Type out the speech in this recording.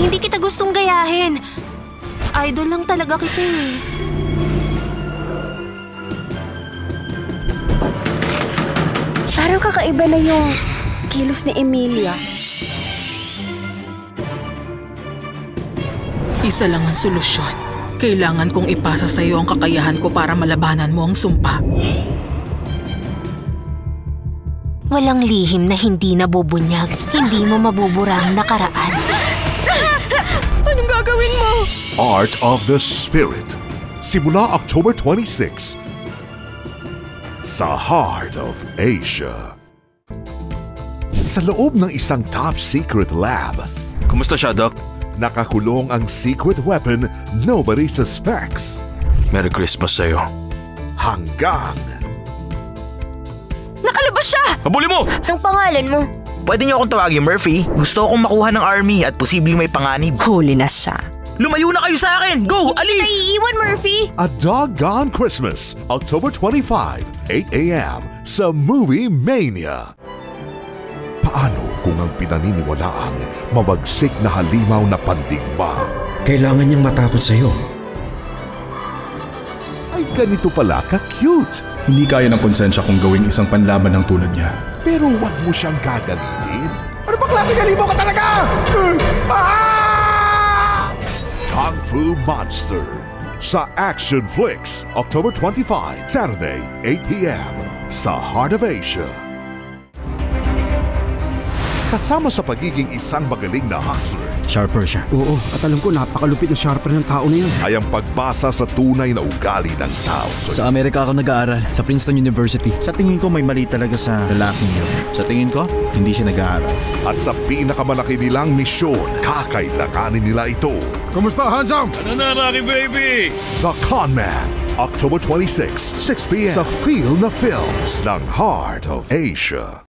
Hindi kita gustong gayahin. Idol lang talaga kita eh. Parang kakaiba na yung kilos ni Emilia. Isa lang ang solusyon. Kailangan kong ipasa sa iyo ang kakayahan ko para malabanan mo ang sumpa. Walang lihim na hindi nabubunyag. Hindi mo mabubura ang nakaraan. Anong gagawin mo? Art of the Spirit. Simula October 26 sa Heart of Asia. Sa loob ng isang top-secret lab, Kumusta siya, Doc? nakakulong ang secret weapon nobody suspects. Merry Christmas sa'yo. Hanggang Nakalabas siya! Habulin mo! Ang pangalan mo? Pwede niyo akong tawagin Murphy. Gusto akong makuha ng army at posibleng may panganib. Huli na siya. Lumayo na kayo sa akin! Go! Hindi Alis! naiiwan, Murphy! A Doggone Christmas, October 25, 8 a.m. sa Movie Mania. Paano kung ang pinaniniwalaang mabagsik na halimaw na pandigma Kailangan niyang matakot sa'yo. ay ganito pala ka-cute? Hindi kaya ng konsensya kung gawing isang panlaban ng tulad niya. Pero wag mo siyang gagalitin. Ano ba klaseng halimaw ka talaga? Kung Fu Monster sa Action Flix, October 25, Saturday, 8 p.m. sa Heart of Asia. Kasama sa pagiging isang magaling na hustler, Sharper siya. Oo, at alam ko napakalupit na sharper ng tao na yun. ay ang pagbasa sa tunay na ugali ng tao. Sa Amerika ako nag-aaral, sa Princeton University. Sa tingin ko may mali talaga sa lalaking yun. Sa tingin ko, hindi siya nag-aaral. At sa pinakamalaki nilang misyon, kakailanganin nila ito. Kumusta, handsome? Ano na, Rocky baby? The Con Man, October 26, 6 p.m. sa Feel na Films ng Heart of Asia.